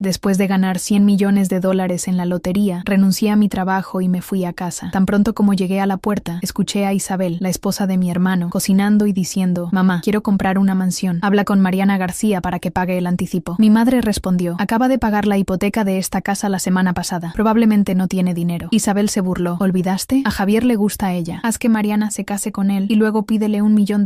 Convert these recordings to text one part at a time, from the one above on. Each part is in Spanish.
Después de ganar $100 millones en la lotería, renuncié a mi trabajo y me fui a casa. Tan pronto como llegué a la puerta, escuché a Isabel, la esposa de mi hermano, cocinando y diciendo: «Mamá, quiero comprar una mansión. Habla con Mariana García para que pague el anticipo». Mi madre respondió: «Acaba de pagar la hipoteca de esta casa la semana pasada. Probablemente no tiene dinero». Isabel se burló: «¿Olvidaste? A Javier le gusta ella. Haz que Mariana se case con él y luego pídele $1 millón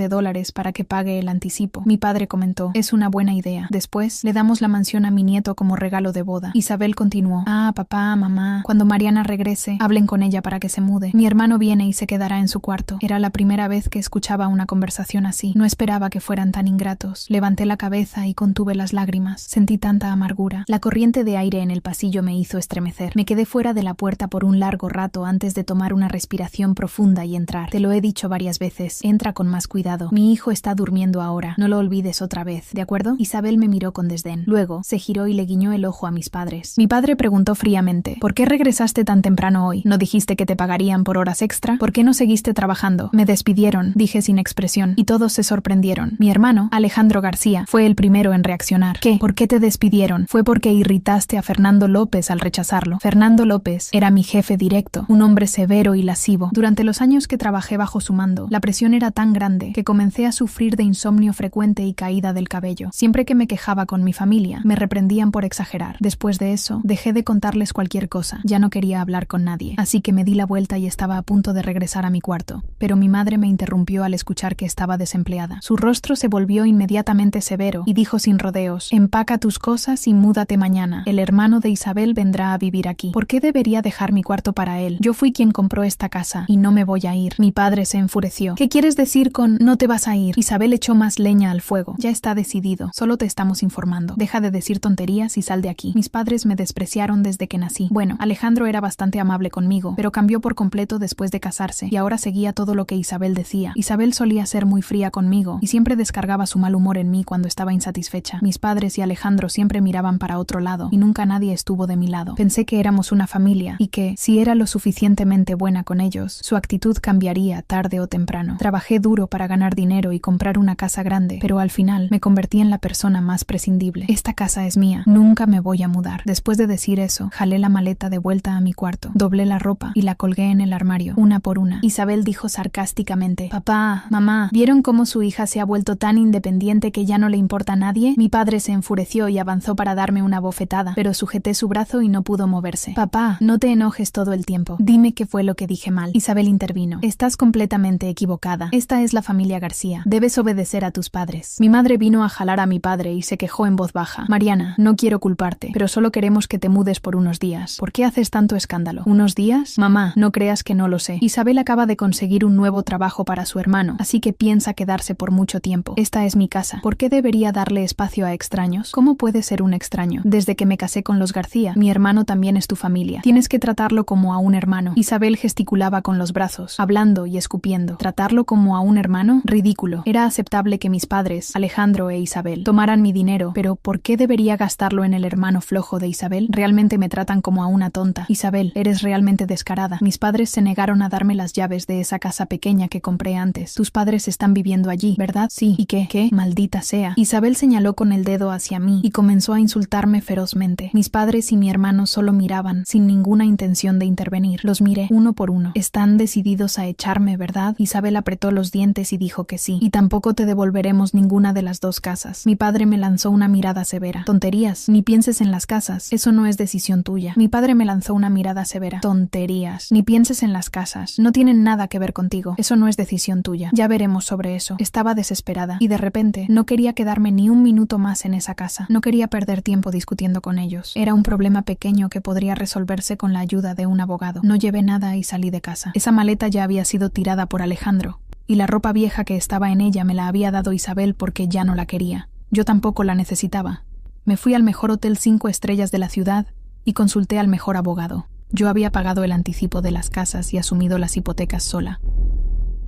para que pague el anticipo». Mi padre comentó: «Es una buena idea. Después le damos la mansión a mi nieto como regalo de boda». Isabel continuó: «Ah, papá, mamá, cuando Mariana regrese, hablen con ella para que se mude. Mi hermano viene y se quedará en su cuarto». Era la primera vez que escuchaba una conversación así. No esperaba que fueran tan ingratos. Levanté la cabeza y contuve las lágrimas. Sentí tanta amargura. La corriente de aire en el pasillo me hizo estremecer. Me quedé fuera de la puerta por un largo rato antes de tomar una respiración profunda y entrar. «Te lo he dicho varias veces. Entra con más cuidado. Mi hijo está durmiendo ahora. No lo olvides otra vez, ¿de acuerdo?» Isabel me miró con desdén. Luego se giró y le guiñó el ojo a mis padres. Mi padre preguntó fríamente: «¿Por qué regresaste tan temprano hoy? ¿No dijiste que te pagarían por horas extra? ¿Por qué no seguiste trabajando?» «Me despidieron», dije sin expresión, y todos se sorprendieron. Mi hermano, Alejandro García, fue el primero en reaccionar. «¿Qué? ¿Por qué te despidieron? Fue porque irritaste a Fernando López al rechazarlo». Fernando López era mi jefe directo, un hombre severo y lascivo. Durante los años que trabajé bajo su mando, la presión era tan grande que comencé a sufrir de insomnio frecuente y caída del cabello. Siempre que me quejaba con mi familia, me reprendían por exagerar. Después de eso, dejé de contarles cualquier cosa. Ya no quería hablar con nadie. Así que me di la vuelta y estaba a punto de regresar a mi cuarto. Pero mi madre me interrumpió al escuchar que estaba desempleada. Su rostro se volvió inmediatamente severo y dijo sin rodeos: «Empaca tus cosas y múdate mañana. El hermano de Isabel vendrá a vivir aquí. ¿Por qué debería dejar mi cuarto para él? Yo fui quien compró esta casa y no me voy a ir». Mi padre se enfureció. «¿Qué quieres decir con no te vas a ir?» Isabel echó más leña al fuego. «Ya está decidido. Solo te estamos informando. Deja de decir tonterías y sal de aquí. Mis padres me despreciaron desde que nací. Bueno, Alejandro era bastante amable conmigo, pero cambió por completo después de casarse y ahora seguía todo lo que Isabel decía. Isabel solía ser muy fría conmigo y siempre descargaba su mal humor en mí cuando estaba insatisfecha. Mis padres y Alejandro siempre miraban para otro lado y nunca nadie estuvo de mi lado. Pensé que éramos una familia y que, si era lo suficientemente buena con ellos, su actitud cambiaría tarde o temprano. Trabajé duro para ganar dinero y comprar una casa grande, pero al final me convertí en la persona más prescindible. Esta casa es mía. Nunca me voy a mudar». Después de decir eso, jalé la maleta de vuelta a mi cuarto, doblé la ropa y la colgué en el armario, una por una. Isabel dijo sarcásticamente: «Papá, mamá, ¿vieron cómo su hija se ha vuelto tan independiente que ya no le importa a nadie?» Mi padre se enfureció y avanzó para darme una bofetada, pero sujeté su brazo y no pudo moverse. «Papá, no te enojes todo el tiempo. Dime qué fue lo que dije mal». Isabel intervino: «Estás completamente equivocada. Esta es la familia García. Debes obedecer a tus padres». Mi madre vino a jalar a mi padre y se quejó en voz baja: «Mariana, no quiero culparte, pero solo queremos que te mudes por unos días. ¿Por qué haces tanto escándalo?» «¿Unos días? Mamá, no creas que no lo sé. Isabel acaba de conseguir un nuevo trabajo para su hermano, así que piensa quedarse por mucho tiempo. Esta es mi casa. ¿Por qué debería darle espacio a extraños? ¿Cómo puede ser un extraño? Desde que me casé con los García, mi hermano también es tu familia. Tienes que tratarlo como a un hermano». Isabel gesticulaba con los brazos, hablando y escupiendo. ¿Tratarlo como a un hermano? Ridículo. Era aceptable que mis padres, Alejandro e Isabel, tomaran mi dinero, pero ¿por qué debería gastarlo en el hermano flojo de Isabel? Realmente me tratan como a una tonta. Isabel, eres realmente descarada. Mis padres se negaron a darme las llaves de esa casa pequeña que compré antes. Tus padres están viviendo allí, ¿verdad? Sí. ¿Y qué? ¿Qué? Maldita sea. Isabel señaló con el dedo hacia mí y comenzó a insultarme ferozmente. Mis padres y mi hermano solo miraban, sin ninguna intención de intervenir. Los miré uno por uno. Están decididos a echarme, ¿verdad? Isabel apretó los dientes y dijo que sí. Y tampoco te devolveremos ninguna de las dos casas. Mi padre me lanzó una mirada severa. Tonterías. Ni pienses en las casas. Eso no es decisión tuya. Mi padre me lanzó una mirada severa. Tonterías. Ni pienses en las casas. No tienen nada que ver contigo. Eso no es decisión tuya. Ya veremos sobre eso. Estaba desesperada y de repente no quería quedarme ni un minuto más en esa casa. No quería perder tiempo discutiendo con ellos. Era un problema pequeño que podría resolverse con la ayuda de un abogado. No llevé nada y salí de casa. Esa maleta ya había sido tirada por Alejandro y la ropa vieja que estaba en ella me la había dado Isabel porque ya no la quería. Yo tampoco la necesitaba. Me fui al mejor hotel 5 estrellas de la ciudad y consulté al mejor abogado. Yo había pagado el anticipo de las casas y asumido las hipotecas sola.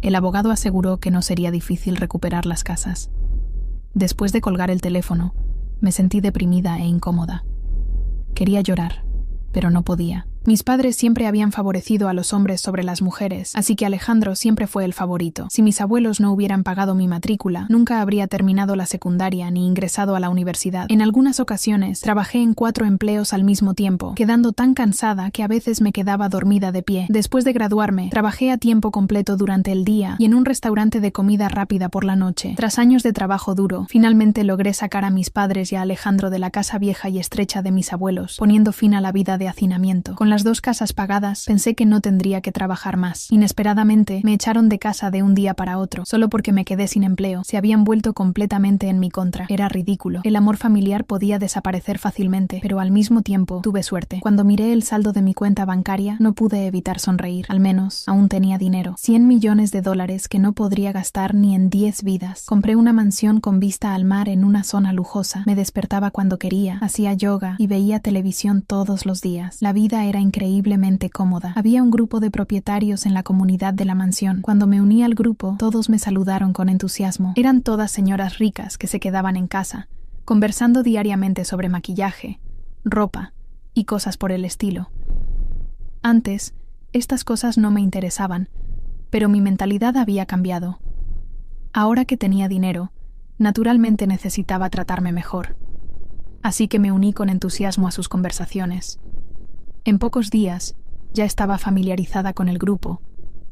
El abogado aseguró que no sería difícil recuperar las casas. Después de colgar el teléfono, me sentí deprimida e incómoda. Quería llorar, pero no podía. Mis padres siempre habían favorecido a los hombres sobre las mujeres, así que Alejandro siempre fue el favorito. Si mis abuelos no hubieran pagado mi matrícula, nunca habría terminado la secundaria ni ingresado a la universidad. En algunas ocasiones, trabajé en 4 empleos al mismo tiempo, quedando tan cansada que a veces me quedaba dormida de pie. Después de graduarme, trabajé a tiempo completo durante el día y en un restaurante de comida rápida por la noche. Tras años de trabajo duro, finalmente logré sacar a mis padres y a Alejandro de la casa vieja y estrecha de mis abuelos, poniendo fin a la vida de hacinamiento. Con las 2 casas pagadas, pensé que no tendría que trabajar más. Inesperadamente, me echaron de casa de un día para otro, solo porque me quedé sin empleo. Se habían vuelto completamente en mi contra. Era ridículo. El amor familiar podía desaparecer fácilmente, pero al mismo tiempo tuve suerte. Cuando miré el saldo de mi cuenta bancaria, no pude evitar sonreír. Al menos, aún tenía dinero. $100 millones que no podría gastar ni en 10 vidas. Compré una mansión con vista al mar en una zona lujosa. Me despertaba cuando quería, hacía yoga y veía televisión todos los días. La vida era increíblemente cómoda. Había un grupo de propietarios en la comunidad de la mansión. Cuando me uní al grupo, todos me saludaron con entusiasmo. Eran todas señoras ricas que se quedaban en casa, conversando diariamente sobre maquillaje, ropa y cosas por el estilo. Antes, estas cosas no me interesaban, pero mi mentalidad había cambiado. Ahora que tenía dinero, naturalmente necesitaba tratarme mejor. Así que me uní con entusiasmo a sus conversaciones. En pocos días, ya estaba familiarizada con el grupo,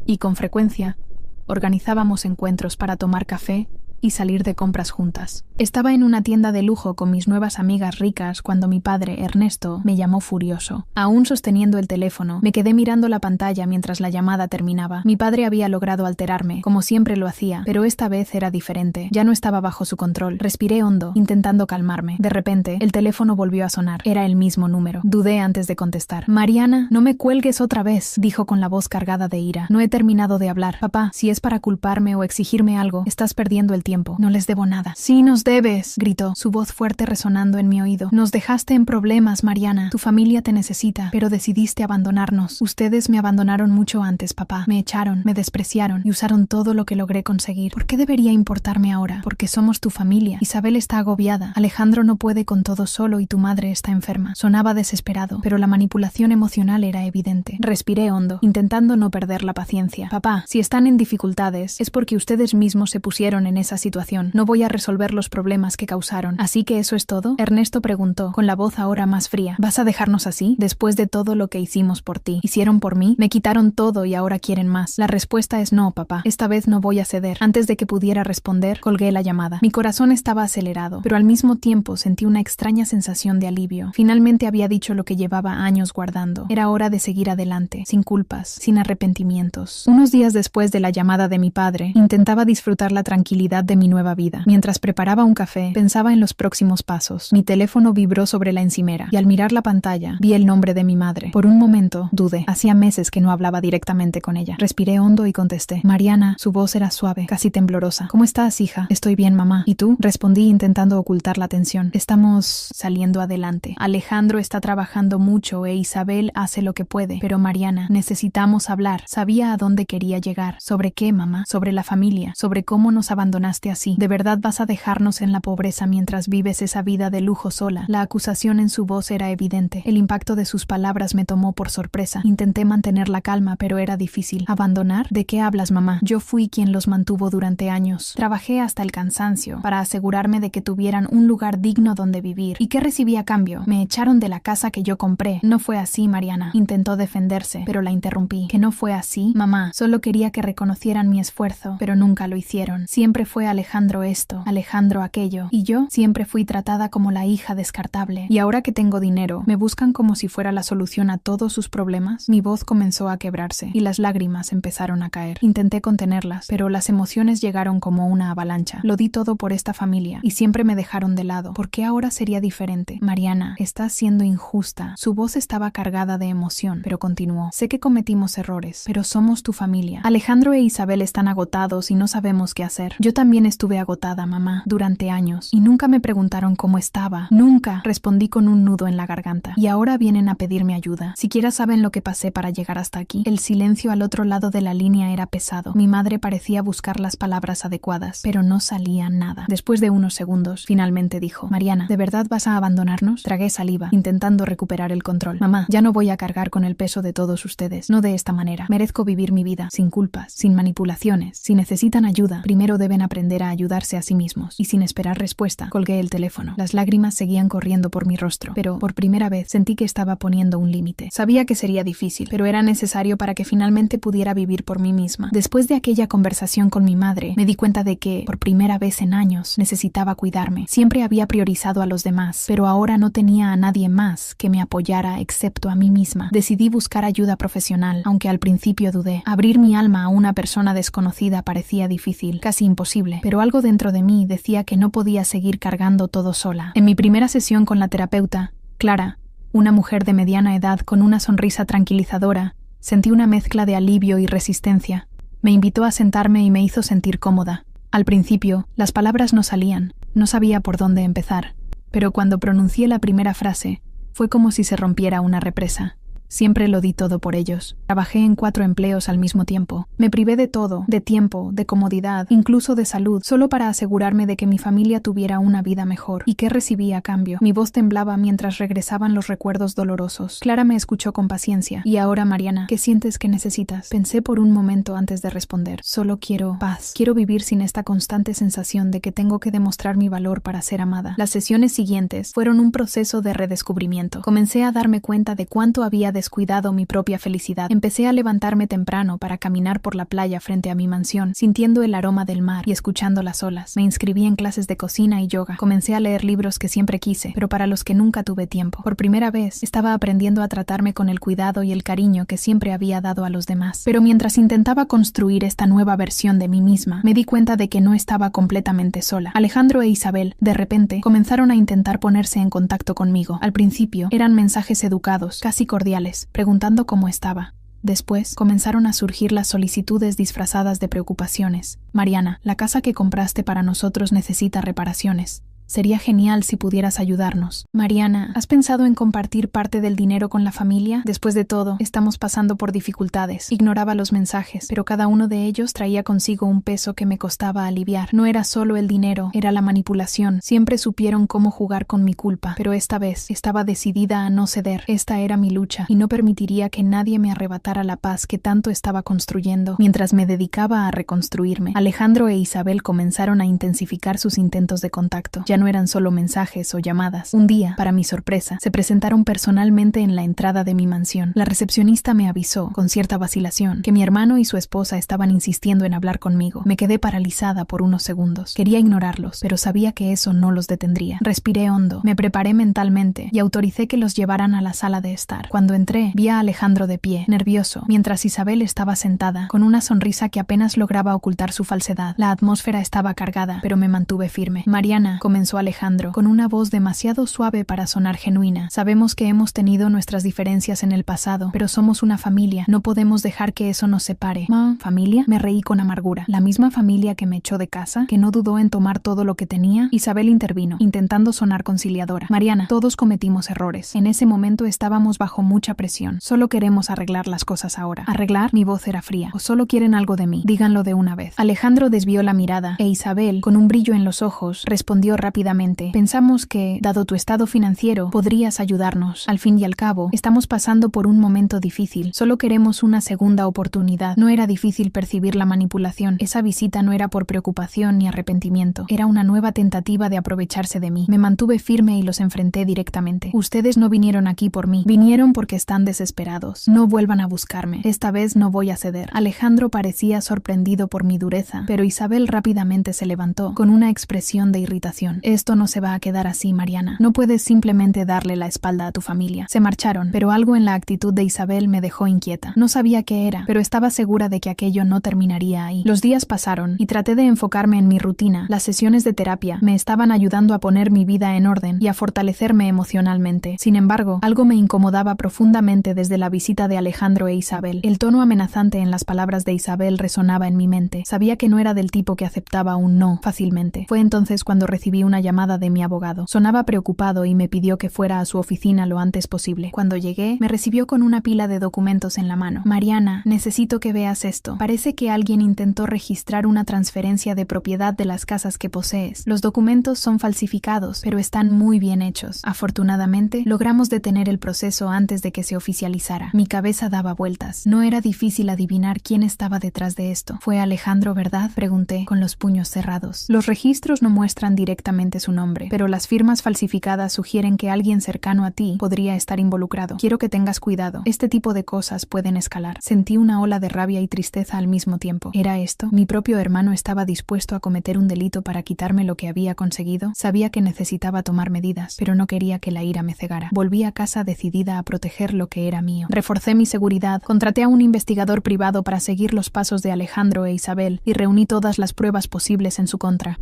y con frecuencia, organizábamos encuentros para tomar café y salir de compras juntas. Estaba en una tienda de lujo con mis nuevas amigas ricas cuando mi padre, Ernesto, me llamó furioso. Aún sosteniendo el teléfono, me quedé mirando la pantalla mientras la llamada terminaba. Mi padre había logrado alterarme, como siempre lo hacía, pero esta vez era diferente. Ya no estaba bajo su control. Respiré hondo, intentando calmarme. De repente, el teléfono volvió a sonar. Era el mismo número. Dudé antes de contestar. «Mariana, no me cuelgues otra vez», dijo con la voz cargada de ira. «No he terminado de hablar. Papá, si es para culparme o exigirme algo, estás perdiendo el tiempo. No les debo nada». «Sí nos debes», gritó, su voz fuerte resonando en mi oído. «Nos dejaste en problemas, Mariana. Tu familia te necesita, pero decidiste abandonarnos. Ustedes me abandonaron mucho antes, papá. Me echaron, me despreciaron y usaron todo lo que logré conseguir. ¿Por qué debería importarme ahora? Porque somos tu familia. Isabel está agobiada. Alejandro no puede con todo solo y tu madre está enferma». Sonaba desesperado, pero la manipulación emocional era evidente. Respiré hondo, intentando no perder la paciencia. «Papá, si están en dificultades, es porque ustedes mismos se pusieron en esa situación. No voy a resolver los problemas que causaron. ¿Así que eso es todo?», Ernesto preguntó, con la voz ahora más fría. «¿Vas a dejarnos así? Después de todo lo que hicimos por ti. ¿Hicieron por mí? Me quitaron todo y ahora quieren más». «La respuesta es no, papá. Esta vez no voy a ceder». Antes de que pudiera responder, colgué la llamada. Mi corazón estaba acelerado, pero al mismo tiempo sentí una extraña sensación de alivio. Finalmente había dicho lo que llevaba años guardando. Era hora de seguir adelante, sin culpas, sin arrepentimientos. Unos días después de la llamada de mi padre, intentaba disfrutar la tranquilidad de mi nueva vida. Mientras preparaba un café, pensaba en los próximos pasos. Mi teléfono vibró sobre la encimera, y al mirar la pantalla, vi el nombre de mi madre. Por un momento, dudé. Hacía meses que no hablaba directamente con ella. Respiré hondo y contesté. «Mariana». Su voz era suave, casi temblorosa. «¿Cómo estás, hija?» «Estoy bien, mamá». «¿Y tú?», respondí intentando ocultar la tensión. «Estamos saliendo adelante. Alejandro está trabajando mucho e Isabel hace lo que puede. Pero Mariana, necesitamos hablar». Sabía a dónde quería llegar. «¿Sobre qué, mamá?». «Sobre la familia. Sobre cómo nos abandonaste así. ¿De verdad vas a dejarnos en la pobreza mientras vives esa vida de lujo sola?». La acusación en su voz era evidente. El impacto de sus palabras me tomó por sorpresa. Intenté mantener la calma, pero era difícil. «¿Abandonar? ¿De qué hablas, mamá? Yo fui quien los mantuvo durante años. Trabajé hasta el cansancio para asegurarme de que tuvieran un lugar digno donde vivir. ¿Y qué recibí a cambio? Me echaron de la casa que yo compré». «No fue así, Mariana». Intentó defenderse, pero la interrumpí. «¿Que no fue así, mamá? Solo quería que reconocieran mi esfuerzo, pero nunca lo hicieron. Siempre fue Alejandro esto, Alejandro aquello, y yo siempre fui tratada como la hija descartable. Y ahora que tengo dinero, me buscan como si fuera la solución a todos sus problemas». Mi voz comenzó a quebrarse, y las lágrimas empezaron a caer. Intenté contenerlas, pero las emociones llegaron como una avalancha. Lo di todo por esta familia, y siempre me dejaron de lado. ¿Por qué ahora sería diferente? «Mariana, estás siendo injusta». Su voz estaba cargada de emoción, pero continuó. «Sé que cometimos errores, pero somos tu familia. Alejandro e Isabel están agotados y no sabemos qué hacer. Yo también también estuve agotada, mamá, durante años, y nunca me preguntaron cómo estaba. Nunca, respondí con un nudo en la garganta. Y ahora vienen a pedirme ayuda. Siquiera saben lo que pasé para llegar hasta aquí. El silencio al otro lado de la línea era pesado. Mi madre parecía buscar las palabras adecuadas, pero no salía nada. Después de unos segundos, finalmente dijo: Mariana, ¿de verdad vas a abandonarnos? Tragué saliva, intentando recuperar el control. Mamá, ya no voy a cargar con el peso de todos ustedes. No de esta manera. Merezco vivir mi vida, sin culpas, sin manipulaciones. Si necesitan ayuda, primero deben aprender a ayudarse a sí mismos. Y sin esperar respuesta, colgué el teléfono. Las lágrimas seguían corriendo por mi rostro, pero por primera vez sentí que estaba poniendo un límite. Sabía que sería difícil, pero era necesario para que finalmente pudiera vivir por mí misma. Después de aquella conversación con mi madre, me di cuenta de que, por primera vez en años, necesitaba cuidarme. Siempre había priorizado a los demás, pero ahora no tenía a nadie más que me apoyara excepto a mí misma. Decidí buscar ayuda profesional, aunque al principio dudé. Abrir mi alma a una persona desconocida parecía difícil, casi imposible, pero algo dentro de mí decía que no podía seguir cargando todo sola. En mi primera sesión con la terapeuta, Clara, una mujer de mediana edad con una sonrisa tranquilizadora, sentí una mezcla de alivio y resistencia. Me invitó a sentarme y me hizo sentir cómoda. Al principio, las palabras no salían, no sabía por dónde empezar, pero cuando pronuncié la primera frase, fue como si se rompiera una represa. Siempre lo di todo por ellos. Trabajé en 4 empleos al mismo tiempo. Me privé de todo, de tiempo, de comodidad, incluso de salud, solo para asegurarme de que mi familia tuviera una vida mejor. ¿Y qué recibí a cambio? Mi voz temblaba mientras regresaban los recuerdos dolorosos. Clara me escuchó con paciencia. Y ahora, Mariana, ¿qué sientes que necesitas? Pensé por un momento antes de responder. Solo quiero paz. Quiero vivir sin esta constante sensación de que tengo que demostrar mi valor para ser amada. Las sesiones siguientes fueron un proceso de redescubrimiento. Comencé a darme cuenta de cuánto había descuidado mi propia felicidad. Empecé a levantarme temprano para caminar por la playa frente a mi mansión, sintiendo el aroma del mar y escuchando las olas. Me inscribí en clases de cocina y yoga. Comencé a leer libros que siempre quise, pero para los que nunca tuve tiempo. Por primera vez, estaba aprendiendo a tratarme con el cuidado y el cariño que siempre había dado a los demás. Pero mientras intentaba construir esta nueva versión de mí misma, me di cuenta de que no estaba completamente sola. Alejandro e Isabel, de repente, comenzaron a intentar ponerse en contacto conmigo. Al principio, eran mensajes educados, casi cordiales, preguntando cómo estaba. Después comenzaron a surgir las solicitudes disfrazadas de preocupaciones. Mariana, la casa que compraste para nosotros necesita reparaciones. Sería genial si pudieras ayudarnos. Mariana, ¿has pensado en compartir parte del dinero con la familia? Después de todo, estamos pasando por dificultades. Ignoraba los mensajes, pero cada uno de ellos traía consigo un peso que me costaba aliviar. No era solo el dinero, era la manipulación. Siempre supieron cómo jugar con mi culpa, pero esta vez estaba decidida a no ceder. Esta era mi lucha, y no permitiría que nadie me arrebatara la paz que tanto estaba construyendo mientras me dedicaba a reconstruirme. Alejandro e Isabel comenzaron a intensificar sus intentos de contacto. Ya no eran solo mensajes o llamadas. Un día, para mi sorpresa, se presentaron personalmente en la entrada de mi mansión. La recepcionista me avisó, con cierta vacilación, que mi hermano y su esposa estaban insistiendo en hablar conmigo. Me quedé paralizada por unos segundos. Quería ignorarlos, pero sabía que eso no los detendría. Respiré hondo, me preparé mentalmente y autoricé que los llevaran a la sala de estar. Cuando entré, vi a Alejandro de pie, nervioso, mientras Isabel estaba sentada, con una sonrisa que apenas lograba ocultar su falsedad. La atmósfera estaba cargada, pero me mantuve firme. Mariana, comenzó Alejandro, con una voz demasiado suave para sonar genuina. Sabemos que hemos tenido nuestras diferencias en el pasado, pero somos una familia. No podemos dejar que eso nos separe. ¿Familia? Me reí con amargura. ¿La misma familia que me echó de casa? ¿Que no dudó en tomar todo lo que tenía? Isabel intervino, intentando sonar conciliadora. Mariana, todos cometimos errores. En ese momento estábamos bajo mucha presión. Solo queremos arreglar las cosas ahora. ¿Arreglar? Mi voz era fría. ¿O solo quieren algo de mí? Díganlo de una vez. Alejandro desvió la mirada, e Isabel, con un brillo en los ojos, respondió rápidamente. Pensamos que, dado tu estado financiero, podrías ayudarnos. Al fin y al cabo, estamos pasando por un momento difícil. Solo queremos una segunda oportunidad. No era difícil percibir la manipulación. Esa visita no era por preocupación ni arrepentimiento. Era una nueva tentativa de aprovecharse de mí. Me mantuve firme y los enfrenté directamente. Ustedes no vinieron aquí por mí. Vinieron porque están desesperados. No vuelvan a buscarme. Esta vez no voy a ceder. Alejandro parecía sorprendido por mi dureza, pero Isabel rápidamente se levantó, con una expresión de irritación. Esto no se va a quedar así, Mariana. No puedes simplemente darle la espalda a tu familia. Se marcharon, pero algo en la actitud de Isabel me dejó inquieta. No sabía qué era, pero estaba segura de que aquello no terminaría ahí. Los días pasaron y traté de enfocarme en mi rutina. Las sesiones de terapia me estaban ayudando a poner mi vida en orden y a fortalecerme emocionalmente. Sin embargo, algo me incomodaba profundamente desde la visita de Alejandro e Isabel. El tono amenazante en las palabras de Isabel resonaba en mi mente. Sabía que no era del tipo que aceptaba un no fácilmente. Fue entonces cuando recibí una llamada de mi abogado. Sonaba preocupado y me pidió que fuera a su oficina lo antes posible. Cuando llegué, me recibió con una pila de documentos en la mano. Mariana, necesito que veas esto. Parece que alguien intentó registrar una transferencia de propiedad de las casas que posees. Los documentos son falsificados, pero están muy bien hechos. Afortunadamente, logramos detener el proceso antes de que se oficializara. Mi cabeza daba vueltas. No era difícil adivinar quién estaba detrás de esto. ¿Fue Alejandro, verdad?, pregunté, con los puños cerrados. Los registros no muestran directamente su nombre, pero las firmas falsificadas sugieren que alguien cercano a ti podría estar involucrado. Quiero que tengas cuidado. Este tipo de cosas pueden escalar. Sentí una ola de rabia y tristeza al mismo tiempo. ¿Era esto? ¿Mi propio hermano estaba dispuesto a cometer un delito para quitarme lo que había conseguido? Sabía que necesitaba tomar medidas, pero no quería que la ira me cegara. Volví a casa decidida a proteger lo que era mío. Reforcé mi seguridad, contraté a un investigador privado para seguir los pasos de Alejandro e Isabel y reuní todas las pruebas posibles en su contra.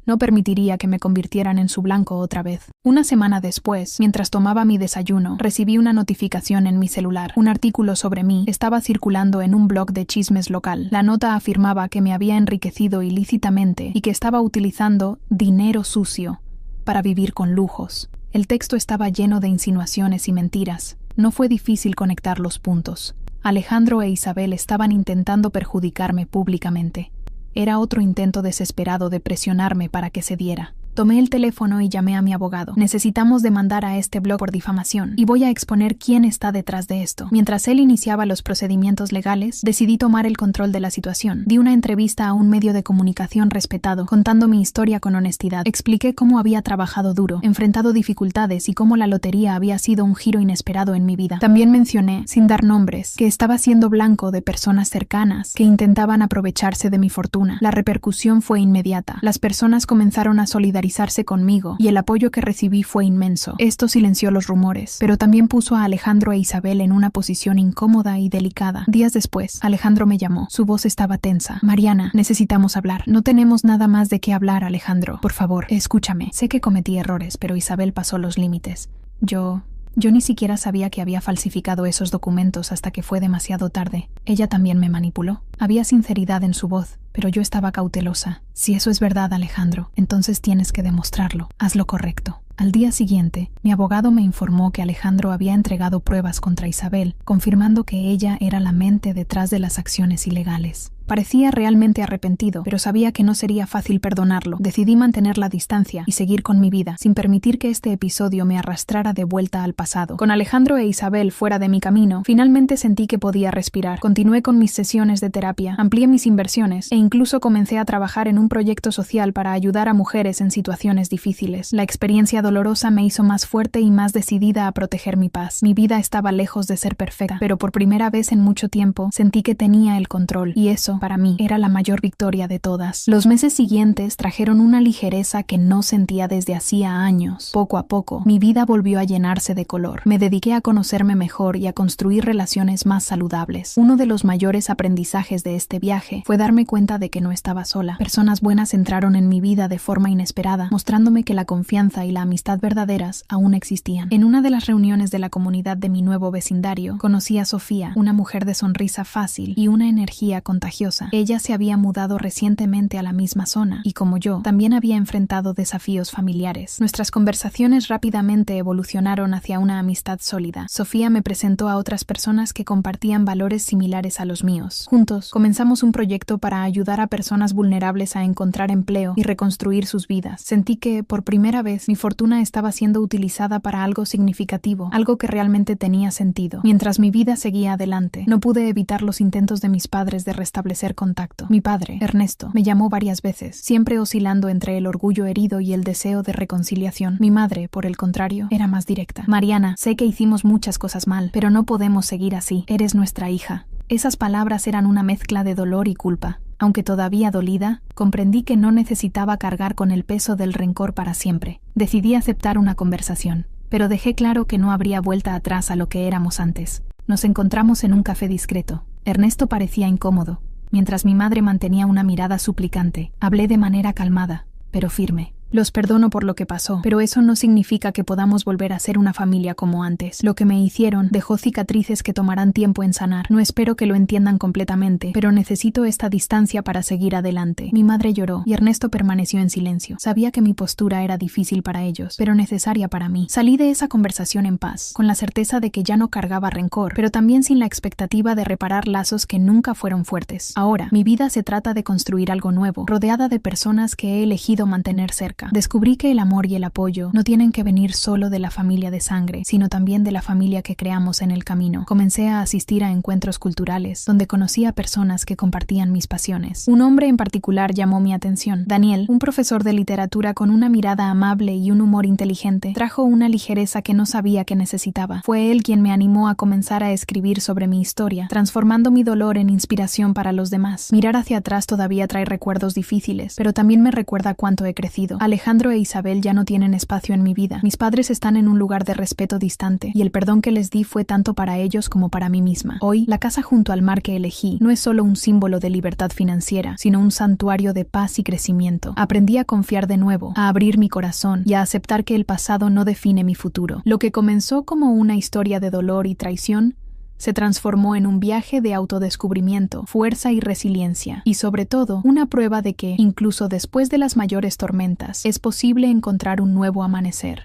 No permitiría que me convirtieran en su blanco otra vez. Una semana después, mientras tomaba mi desayuno, recibí una notificación en mi celular. Un artículo sobre mí estaba circulando en un blog de chismes local. La nota afirmaba que me había enriquecido ilícitamente y que estaba utilizando dinero sucio para vivir con lujos. El texto estaba lleno de insinuaciones y mentiras. No fue difícil conectar los puntos. Alejandro e Isabel estaban intentando perjudicarme públicamente. Era otro intento desesperado de presionarme para que cediera. Tomé el teléfono y llamé a mi abogado. Necesitamos demandar a este blog por difamación y voy a exponer quién está detrás de esto. Mientras él iniciaba los procedimientos legales, decidí tomar el control de la situación. Di una entrevista a un medio de comunicación respetado, contando mi historia con honestidad. Expliqué cómo había trabajado duro, enfrentado dificultades y cómo la lotería había sido un giro inesperado en mi vida. También mencioné, sin dar nombres, que estaba siendo blanco de personas cercanas que intentaban aprovecharse de mi fortuna. La repercusión fue inmediata. Las personas comenzaron a solidarizarse conmigo y el apoyo que recibí fue inmenso. Esto silenció los rumores, pero también puso a Alejandro e Isabel en una posición incómoda y delicada. Días después, Alejandro me llamó. Su voz estaba tensa. Mariana, necesitamos hablar. No tenemos nada más de qué hablar, Alejandro. Por favor, escúchame. Sé que cometí errores, pero Isabel pasó los límites. Yo ni siquiera sabía que había falsificado esos documentos hasta que fue demasiado tarde. Ella también me manipuló. Había sinceridad en su voz, pero yo estaba cautelosa. Si eso es verdad, Alejandro, entonces tienes que demostrarlo. Haz lo correcto. Al día siguiente, mi abogado me informó que Alejandro había entregado pruebas contra Isabel, confirmando que ella era la mente detrás de las acciones ilegales. Parecía realmente arrepentido, pero sabía que no sería fácil perdonarlo. Decidí mantener la distancia y seguir con mi vida, sin permitir que este episodio me arrastrara de vuelta al pasado. Con Alejandro e Isabel fuera de mi camino, finalmente sentí que podía respirar. Continué con mis sesiones de terapia, amplié mis inversiones e incluso comencé a trabajar en un proyecto social para ayudar a mujeres en situaciones difíciles. La experiencia dolorosa me hizo más fuerte y más decidida a proteger mi paz. Mi vida estaba lejos de ser perfecta, pero por primera vez en mucho tiempo sentí que tenía el control, y eso, para mí, era la mayor victoria de todas. Los meses siguientes trajeron una ligereza que no sentía desde hacía años. Poco a poco, mi vida volvió a llenarse de color. Me dediqué a conocerme mejor y a construir relaciones más saludables. Uno de los mayores aprendizajes de este viaje fue darme cuenta de que no estaba sola. Personas buenas entraron en mi vida de forma inesperada, mostrándome que la confianza y la amistad verdaderas aún existían. En una de las reuniones de la comunidad de mi nuevo vecindario, conocí a Sofía, una mujer de sonrisa fácil y una energía contagiosa. Ella se había mudado recientemente a la misma zona y, como yo, también había enfrentado desafíos familiares. Nuestras conversaciones rápidamente evolucionaron hacia una amistad sólida. Sofía me presentó a otras personas que compartían valores similares a los míos. Juntos, comenzamos un proyecto para ayudar a personas vulnerables a encontrar empleo y reconstruir sus vidas. Sentí que, por primera vez, mi fortuna estaba siendo utilizada para algo significativo, algo que realmente tenía sentido. Mientras mi vida seguía adelante, no pude evitar los intentos de mis padres de restablecer contacto. Mi padre, Ernesto, me llamó varias veces, siempre oscilando entre el orgullo herido y el deseo de reconciliación. Mi madre, por el contrario, era más directa. Mariana, sé que hicimos muchas cosas mal, pero no podemos seguir así. Eres nuestra hija. Esas palabras eran una mezcla de dolor y culpa. Aunque todavía dolida, comprendí que no necesitaba cargar con el peso del rencor para siempre. Decidí aceptar una conversación, pero dejé claro que no habría vuelta atrás a lo que éramos antes. Nos encontramos en un café discreto. Ernesto parecía incómodo. Mientras mi madre mantenía una mirada suplicante, hablé de manera calmada, pero firme. Los perdono por lo que pasó, pero eso no significa que podamos volver a ser una familia como antes. Lo que me hicieron dejó cicatrices que tomarán tiempo en sanar. No espero que lo entiendan completamente, pero necesito esta distancia para seguir adelante. Mi madre lloró y Ernesto permaneció en silencio. Sabía que mi postura era difícil para ellos, pero necesaria para mí. Salí de esa conversación en paz, con la certeza de que ya no cargaba rencor, pero también sin la expectativa de reparar lazos que nunca fueron fuertes. Ahora, mi vida se trata de construir algo nuevo, rodeada de personas que he elegido mantener cerca. Descubrí que el amor y el apoyo no tienen que venir solo de la familia de sangre, sino también de la familia que creamos en el camino. Comencé a asistir a encuentros culturales, donde conocí a personas que compartían mis pasiones. Un hombre en particular llamó mi atención. Daniel, un profesor de literatura con una mirada amable y un humor inteligente, trajo una ligereza que no sabía que necesitaba. Fue él quien me animó a comenzar a escribir sobre mi historia, transformando mi dolor en inspiración para los demás. Mirar hacia atrás todavía trae recuerdos difíciles, pero también me recuerda cuánto he crecido. Alejandro e Isabel ya no tienen espacio en mi vida. Mis padres están en un lugar de respeto distante, y el perdón que les di fue tanto para ellos como para mí misma. Hoy, la casa junto al mar que elegí no es solo un símbolo de libertad financiera, sino un santuario de paz y crecimiento. Aprendí a confiar de nuevo, a abrir mi corazón y a aceptar que el pasado no define mi futuro. Lo que comenzó como una historia de dolor y traición se transformó en un viaje de autodescubrimiento, fuerza y resiliencia, y sobre todo, una prueba de que, incluso después de las mayores tormentas, es posible encontrar un nuevo amanecer.